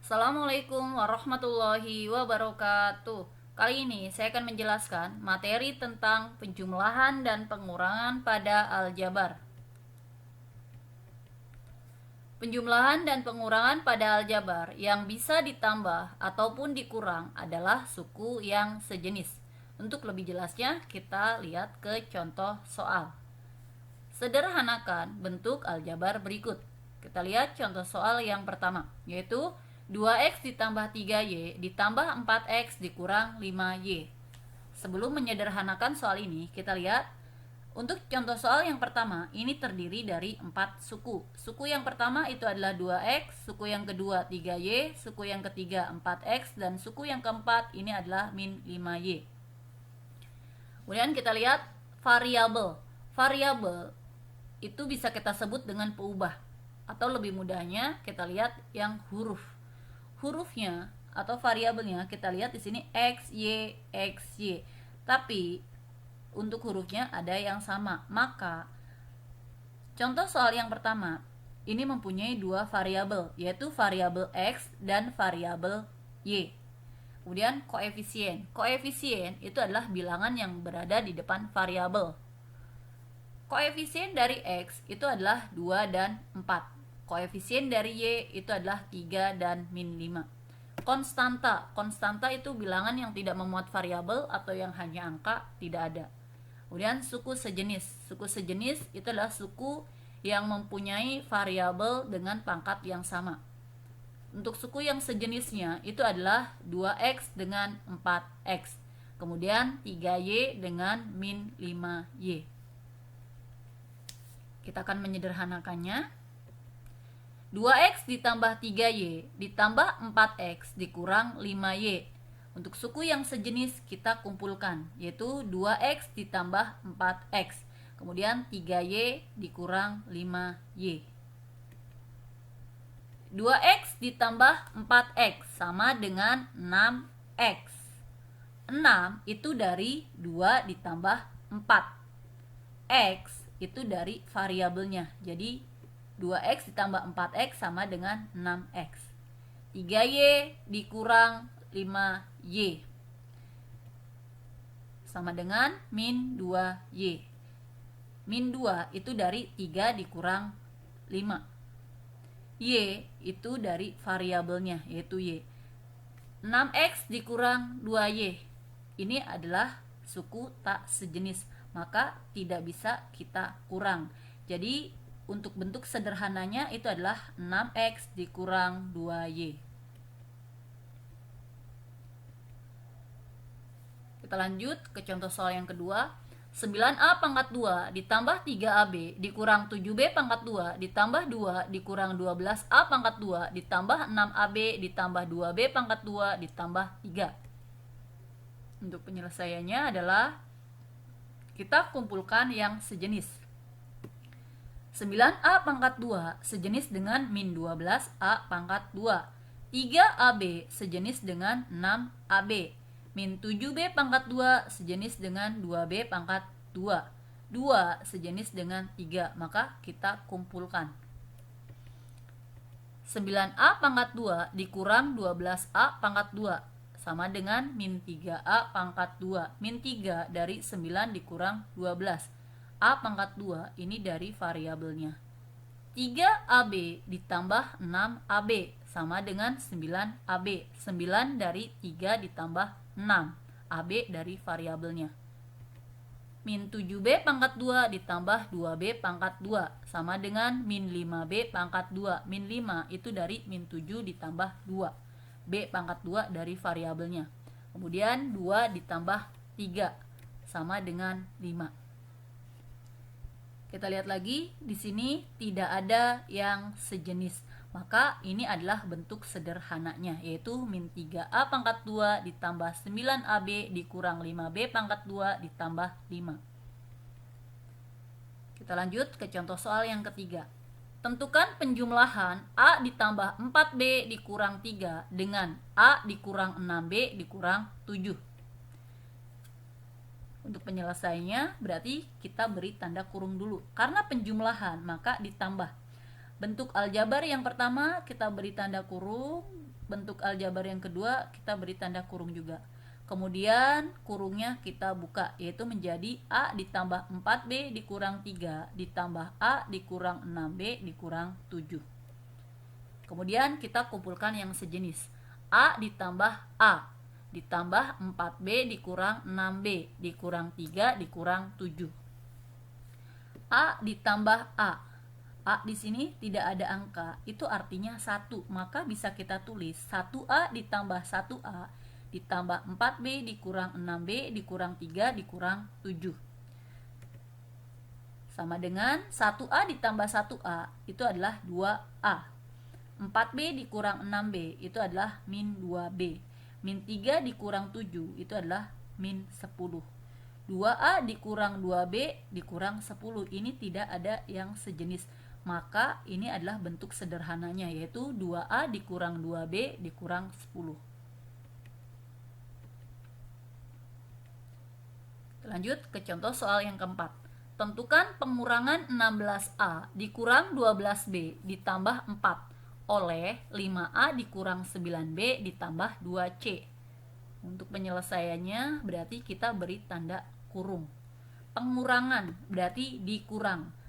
Assalamualaikum warahmatullahi wabarakatuh. Kali ini saya akan menjelaskan materi tentang penjumlahan dan pengurangan pada aljabar. Penjumlahan dan pengurangan pada aljabar yang bisa ditambah ataupun dikurang adalah suku yang sejenis. Untuk lebih jelasnya, kita lihat ke contoh soal. Sederhanakan bentuk aljabar berikut. Kita lihat contoh soal yang pertama, yaitu 2x ditambah 3y ditambah 4x dikurang 5y. Sebelum menyederhanakan soal ini, kita lihat untuk contoh soal yang pertama, ini terdiri dari 4 suku. Suku yang pertama itu adalah 2x, suku yang kedua 3y, suku yang ketiga 4x, dan suku yang keempat ini adalah min 5y. Kemudian kita lihat variabel. Variabel itu bisa kita sebut dengan peubah. Atau lebih mudahnya kita lihat yang huruf. Hurufnya atau variabelnya kita lihat di sini x, y, x, y. Tapi untuk hurufnya ada yang sama. Maka contoh soal yang pertama ini mempunyai dua variabel, yaitu variabel x dan variabel y. Kemudian koefisien. Koefisien itu adalah bilangan yang berada di depan variabel. Koefisien dari x itu adalah 2 dan 4. Koefisien dari y itu adalah 3 dan min 5. Konstanta. Konstanta itu bilangan yang tidak memuat variabel atau yang hanya angka, tidak ada. Kemudian suku sejenis. Suku sejenis itu adalah suku yang mempunyai variabel dengan pangkat yang sama. Untuk suku yang sejenisnya itu adalah 2x dengan 4x. Kemudian 3y dengan min 5y. Kita akan menyederhanakannya. 2x ditambah 3y ditambah 4x dikurang 5y. Untuk suku yang sejenis kita kumpulkan, yaitu 2x ditambah 4x. Kemudian 3y dikurang 5y. 2x ditambah 4x sama dengan 6x. 6 itu dari 2 ditambah 4. X itu dari variabelnya. Jadi 2x ditambah 4x sama dengan 6x. 3y dikurang 5y sama dengan min 2y. Min 2 itu dari 3 dikurang 5. Y itu dari variabelnya, yaitu y. 6x dikurang 2y. Ini adalah suku tak sejenis, maka tidak bisa kita kurang. Jadi untuk bentuk sederhananya itu adalah 6x dikurang 2y. Kita lanjut ke contoh soal yang kedua. 9a pangkat 2 ditambah 3ab dikurang 7b pangkat 2 ditambah 2 dikurang 12a pangkat 2 ditambah 6ab ditambah 2b pangkat 2 ditambah 3. Untuk penyelesaiannya adalah kita kumpulkan yang sejenis. 9a pangkat 2 sejenis dengan min 12a pangkat 2. 3ab sejenis dengan 6ab. Min 7b pangkat 2 sejenis dengan 2b pangkat 2. 2 sejenis dengan 3, maka kita kumpulkan. 9a pangkat 2 dikurang 12a pangkat 2 sama dengan min 3a pangkat 2. Min 3 dari 9 dikurang 12. A pangkat 2 ini dari variabelnya. 3ab ditambah 6ab sama dengan 9ab. 9 dari 3 ditambah 6. AB dari variabelnya. Min 7b pangkat 2 ditambah 2b pangkat 2 sama dengan min 5b pangkat 2. Min 5 itu dari min 7 ditambah 2. B pangkat 2 dari variabelnya. Kemudian 2 ditambah 3 sama dengan 5. Kita lihat lagi, di sini tidak ada yang sejenis. Maka ini adalah bentuk sederhananya, yaitu min 3a pangkat 2 ditambah 9ab dikurang 5b pangkat 2 ditambah 5. Kita lanjut ke contoh soal yang ketiga. Tentukan penjumlahan a ditambah 4b dikurang 3 dengan a dikurang 6b dikurang 7. Untuk penyelesaiannya berarti kita beri tanda kurung dulu. Karena penjumlahan maka ditambah. Bentuk aljabar yang pertama kita beri tanda kurung, bentuk aljabar yang kedua kita beri tanda kurung juga. Kemudian kurungnya kita buka, yaitu menjadi A ditambah 4B dikurang 3 ditambah A dikurang 6B dikurang 7. Kemudian kita kumpulkan yang sejenis. A ditambah A ditambah 4B dikurang 6B dikurang 3 dikurang 7. A ditambah A. A di sini tidak ada angka, itu artinya 1. Maka bisa kita tulis 1A ditambah 1A ditambah 4B dikurang 6B dikurang 3 dikurang 7. Sama dengan 1A ditambah 1A itu adalah 2A. 4B dikurang 6B itu adalah min 2B. Min 3 dikurang 7 itu adalah min 10. 2A dikurang 2B dikurang 10. Ini tidak ada yang sejenis. Maka ini adalah bentuk sederhananya, yaitu 2A dikurang 2B dikurang 10. Lanjut ke contoh soal yang keempat. Tentukan pengurangan 16A dikurang 12B ditambah 4 oleh 5A dikurang 9B ditambah 2C. Untuk penyelesaiannya berarti kita beri tanda kurung. Pengurangan berarti dikurang.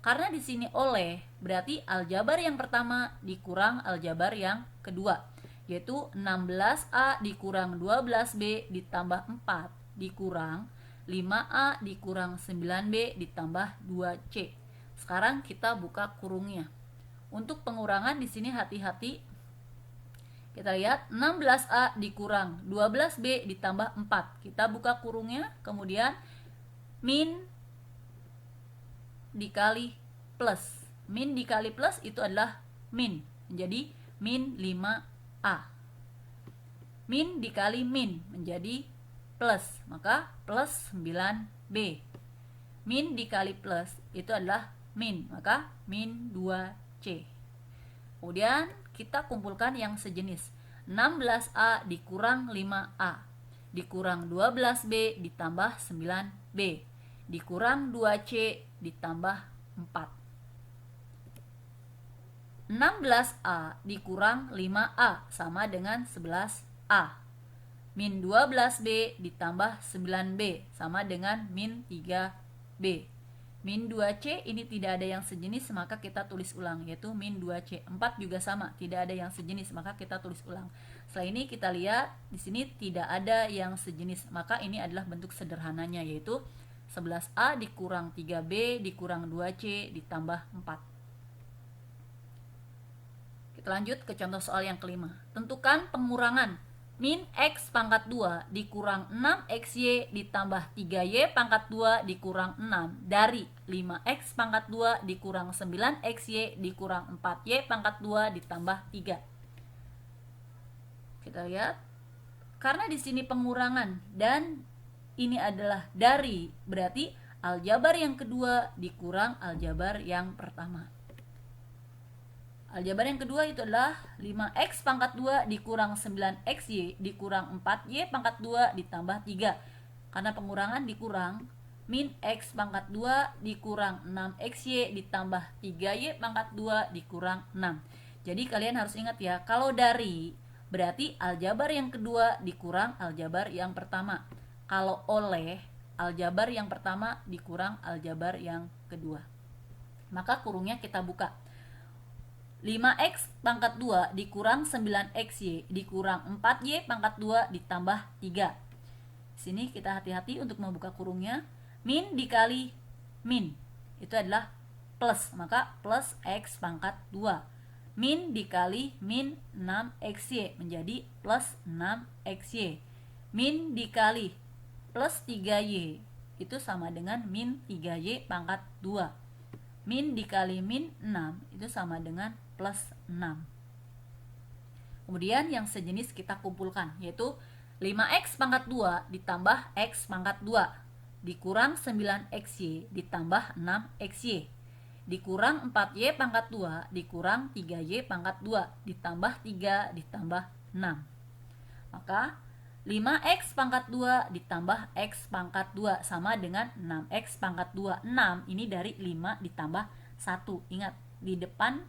Karena di sini oleh berarti aljabar yang pertama dikurang aljabar yang kedua, yaitu 16A dikurang 12B ditambah 4 dikurang 5A dikurang 9B ditambah 2C. Sekarang kita buka kurungnya. Untuk pengurangan di sini hati-hati. Kita lihat 16A dikurang 12B ditambah 4. Kita buka kurungnya, kemudian min dikali plus. Min dikali plus itu adalah min, menjadi min 5A. Min dikali min menjadi plus, maka plus 9B. Min dikali plus itu adalah min, maka min 2C. Kemudian kita kumpulkan yang sejenis. 16A dikurang 5A dikurang 12B ditambah 9B dikurang 2C ditambah 4. 16A dikurang 5A sama dengan 11A. Min 12B ditambah 9B sama dengan min 3B. Min 2C ini tidak ada yang sejenis, maka kita tulis ulang, yaitu min 2C. 4 juga sama, tidak ada yang sejenis, maka kita tulis ulang. Setelah ini kita lihat di sini tidak ada yang sejenis, maka ini adalah bentuk sederhananya, yaitu 11A dikurang 3B dikurang 2C ditambah 4. Kita lanjut ke contoh soal yang kelima. Tentukan pengurangan min X pangkat 2 dikurang 6XY ditambah 3Y pangkat 2 dikurang 6 dari 5X pangkat 2 dikurang 9XY dikurang 4Y pangkat 2 ditambah 3. Kita lihat, karena di sini pengurangan dan ini adalah dari, berarti aljabar yang kedua dikurang aljabar yang pertama. Aljabar yang kedua itu adalah 5X pangkat 2 dikurang 9XY dikurang 4Y pangkat 2 ditambah 3. Karena pengurangan dikurang, min X pangkat 2 dikurang 6XY ditambah 3Y pangkat 2 dikurang 6. Jadi kalian harus ingat ya, kalau dari berarti aljabar yang kedua dikurang aljabar yang pertama. Kalau oleh, aljabar yang pertama dikurang aljabar yang kedua. Maka kurungnya kita buka. 5X pangkat 2 dikurang 9XY dikurang 4Y pangkat 2 ditambah 3. Sini kita hati-hati untuk membuka kurungnya. Min dikali min itu adalah plus, maka plus X pangkat 2. Min dikali min 6XY menjadi plus 6XY. Min dikali plus 3Y itu sama dengan min 3Y pangkat 2. Min dikali min 6 itu sama dengan plus 6. Kemudian yang sejenis kita kumpulkan, yaitu 5X pangkat 2 ditambah X pangkat 2 dikurang 9XY ditambah 6XY dikurang 4Y pangkat 2 dikurang 3Y pangkat 2 ditambah 3 ditambah 6. Maka 5X pangkat 2 ditambah X pangkat 2 sama dengan 6X pangkat 2. 6 ini dari 5 ditambah 1. Ingat, di depan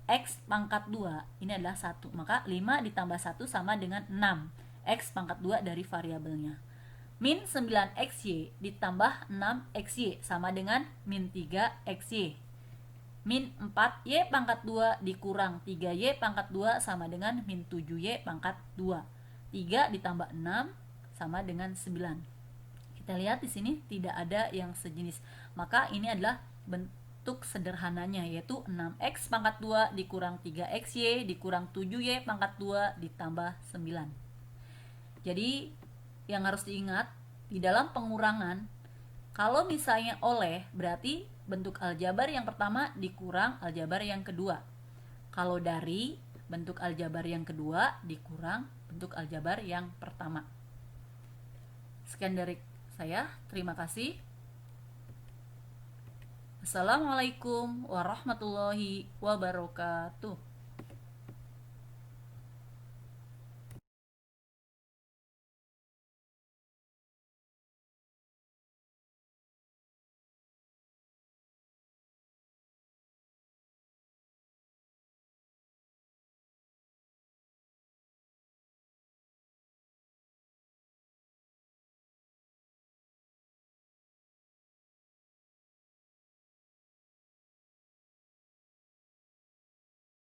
X pangkat 2 ini adalah 1. Maka 5 ditambah 1 sama dengan 6. X pangkat 2 dari variabelnya. Min 9XY ditambah 6XY sama dengan min 3XY. Min 4Y pangkat 2 dikurang 3Y pangkat 2 sama dengan min 7Y pangkat 2. 3 ditambah 6 sama dengan 9. Kita lihat di sini tidak ada yang sejenis. Maka ini adalah bentuk sederhananya, yaitu 6X pangkat 2 dikurang 3XY dikurang 7Y pangkat 2 ditambah 9. Jadi yang harus diingat, di dalam pengurangan, kalau misalnya oleh, berarti bentuk aljabar yang pertama dikurang aljabar yang kedua. Kalau dari, bentuk aljabar yang kedua dikurang bentuk aljabar yang pertama. Sekian dari saya, terima kasih. Assalamualaikum warahmatullahi wabarakatuh.